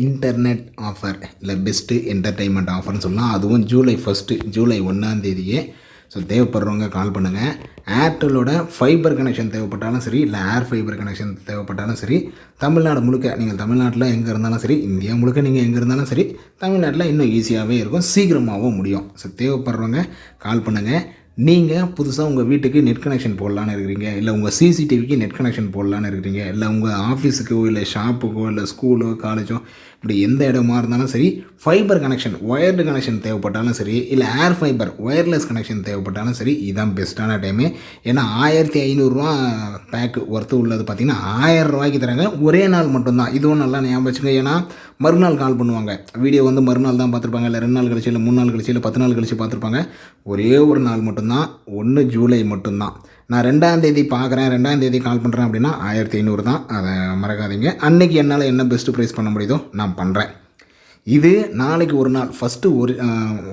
Internet offer இல்லை best entertainment ஆஃபர்னு சொல்லலாம். அதுவும் ஜூலை 1 ஜூலை 1 ஸோ தேவைப்படுறவங்க கால் பண்ணுங்கள். ஏர்டெல்லோட ஃபைபர் கனெக்ஷன் தேவைப்பட்டாலும் சரி, இல்லை ஏர் ஃபைபர் கனெக்ஷன் தேவைப்பட்டாலும் சரி, தமிழ்நாடு முழுக்க நீங்கள் தமிழ்நாட்டில் எங்கே இருந்தாலும் சரி, இந்தியா முழுக்க நீங்கள் எங்கே இருந்தாலும் சரி, தமிழ்நாட்டில் இன்னும் ஈஸியாகவே இருக்கும், சீக்கிரமாகவும் முடியும். ஸோ தேவைப்படுறவங்க கால் பண்ணுங்கள். நீங்கள் புதுசாக உங்கள் வீட்டுக்கு நெட் கனெக்ஷன் போடலான்னு இருக்கிறீங்க, இல்லை உங்கள் சிசிடிவிக்கு நெட் கனெக்ஷன் போடலான்னு இருக்கிறீங்க, இல்லை உங்கள் ஆஃபீஸுக்கோ இல்லை ஷாப்புக்கோ இல்லை ஸ்கூலோ காலேஜோ இப்படி எந்த இடமா இருந்தாலும் சரி, ஃபைபர் கனெக்ஷன் ஒயர்டு கனெக்ஷன் தேவைப்பட்டாலும் சரி, இல்லை ஏர் ஃபைபர் ஒயர்லெஸ் கனெக்ஷன் தேவைப்பட்டாலும் சரி, இதுதான் பெஸ்ட்டான டைமு. ஏன்னா 1500 பேக்கு ஒர்த்து உள்ளது பார்த்திங்கன்னா 1000 ரூபாய்க்கு தராங்க. ஒரே நாள் மட்டும்தான். இதுவும் நல்லா ஞாபகம் வச்சுங்க. ஏன்னா மறுநாள் கால் பண்ணுவாங்க. வீடியோ மறுநாள் தான் பார்த்துருப்பாங்க, இல்லை 2 நாள் கழிச்சு, இல்லை 3 நாள் கழிச்சு, இல்லை 10 நாள் கழிச்சு பார்த்துருப்பாங்க. ஒரே ஒரு நாள் மட்டும்தான், 1 ஜூலை மட்டும்தான். நான் 2ஆம் தேதி பார்க்குறேன், 2ஆம் தேதி கால் பண்ணுறேன் அப்படின்னா 1500 தான். அதை மறக்காதீங்க. அன்றைக்கி என்னால் என்ன பெஸ்ட்டு ப்ரைஸ் பண்ண முடியுதோ நான் பண்ணுறேன். இது நாளைக்கு ஒரு நாள் ஃபஸ்ட்டு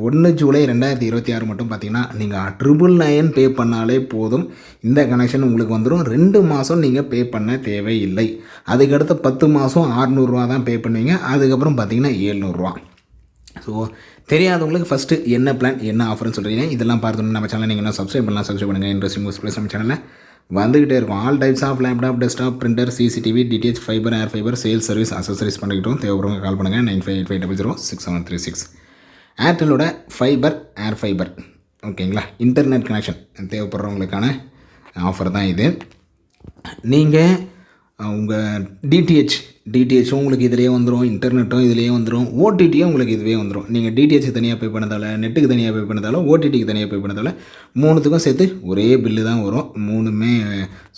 1 ஜூலை 2026 மட்டும் பார்த்தீங்கன்னா நீங்கள் 999 பே பண்ணாலே போதும். இந்த கனெக்ஷன் உங்களுக்கு வந்துடும். 2 மாதம் நீங்கள் பே பண்ண தேவையில்லை. அதுக்கடுத்து 10 மாதம் 600 தான் பே பண்ணுவீங்க. அதுக்கப்புறம் பார்த்தீங்கன்னா 700. ஸோ தெரியாதவங்களுக்கு ஃபஸ்ட்டு என்ன பிளான் என்ன ஆஃபர்னு சொல்கிறீங்க. இதெல்லாம் பார்த்துட்டு நம்ம சேனல் நீங்கள் என்ன சப்ஸ்கிரைப் பண்ணுங்கள். இன்ட்ரெஸ்டிங் ப்ளஸ் நம்ம சேனலில் வந்துக்கிட்டே இருக்கும். All types of laptop, desktop, printer, CCTV, DTH, fibre, air fibre, sales service, accessories பண்ணிக்கிட்டோம். தேவைப்படுறவங்க கால் பண்ணுங்கள். 9585006736. ஏர்டெல்லோட ஃபைபர், ஏர் ஃபைபர் ஓகேங்களா, இன்டர்நெட் கனெக்ஷன் தேவைப்படுறவங்களுக்கான ஆஃபர் தான் இது. நீங்கள் உங்கள் டிடிஹெச்சும் உங்களுக்கு இதிலேயே வந்துடும், இன்டர்நெட்டும் இதிலேயே வந்துடும், ஓடிடியும் உங்களுக்கு இதுவே வந்துடும். நீங்கள் டிடிஹெச் தனியாக பே பண்ணதால், நெட்டுக்கு தனியாக பே பண்ணதால், ஓடிடிக்கு தனியாக பே பண்ணதால் 3த்துக்கும் சேர்த்து ஒரே பில்லு தான் வரும். 3மே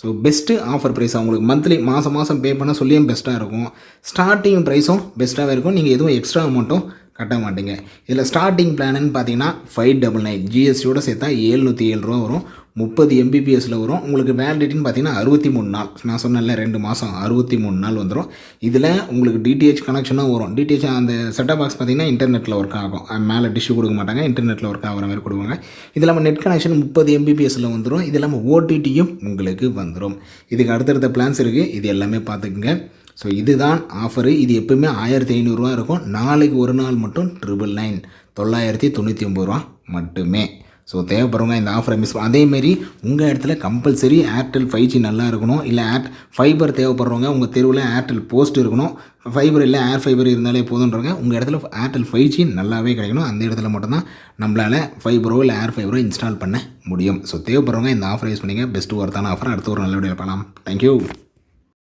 ஸோ பெஸ்ட்டு ஆஃபர் ப்ரைஸ். அவங்களுக்கு மந்த்லி மாதம் பே பண்ண சொல்லியும் பெஸ்ட்டாக இருக்கும். ஸ்டார்டிங் ப்ரைஸும் பெஸ்ட்டாகவே இருக்கும். நீங்கள் எதுவும் எக்ஸ்ட்ரா அமௌண்ட்டும் கட்ட மாட்டீங்க. இதில் ஸ்டார்டிங் பிளான்னு பார்த்தீங்கன்னா 599 ஜிஎஸ்டியோட சேர்த்தா 707 வரும். 30 MBPSல வரும். உங்களுக்கு வேலிடிட்டின்னு பார்த்தீங்கன்னா 63 நாள். நான் சொன்னேன்ல 2 மாதம் 63 நாள் வந்துடும். இதில் உங்களுக்கு டிடிஹெச் கனெக்ஷனும் வரும். டிடிஹெச் அந்த செட்டப் பாக்ஸ் பார்த்தீங்கன்னா இன்டர்நெட்டில் ஒர்க் ஆகும். மேலே டிஷ்ஷு கொடுக்க மாட்டாங்க, இன்டர்நெட்டில் ஒர்க் ஆகிற மாதிரி கொடுப்பாங்க. இது இல்லாமல் நெட் கனெக்ஷன் 30 MBPSல வந்துடும். இது இல்லாமல் ஓடிடியும் உங்களுக்கு வந்துடும். இதுக்கு அடுத்தடுத்த பிளான்ஸ் இருக்குது. இது எல்லாமே பார்த்துக்குங்க. ஸோ இதுதான் ஆஃபரு. இது எப்போவுமே 1500 இருக்கும். நாளைக்கு ஒரு நாள் மட்டும் 999 மட்டுமே. ஸோ தேவைப்படுறவங்க இந்த ஆஃபரை அதேமாரி உங்கள் இடத்துல கம்பல்சரி ஏர்டெல் 5G நல்லா இருக்கணும். இல்லை ஃபைபர் தேவைப்படுறவங்க உங்கள் தெருவில் ஏர்டெல் போஸ்ட் இருக்கணும். ஃபைபர் இல்லை ஏர் ஃபைபர் இருந்தாலே போதுன்றவங்க உங்கள் இடத்துல ஏர்டெல் 5G நல்லாவே கிடைக்கணும். அந்த இடத்துல மட்டும்தான் நம்மளால் ஃபைபரோ இல்லை ஏர் ஃபைபரோ இன்ஸ்டால் பண்ண முடியும். ஸோ தேவைப்படுறவங்க இந்த ஆஃபரை யூஸ் பண்ணிங்க. பெஸ்ட்டு ஒர்த்தான ஆஃபர். அடுத்த ஒரு நல்ல வீடியோ பார்க்கலாம். தேங்க்யூ.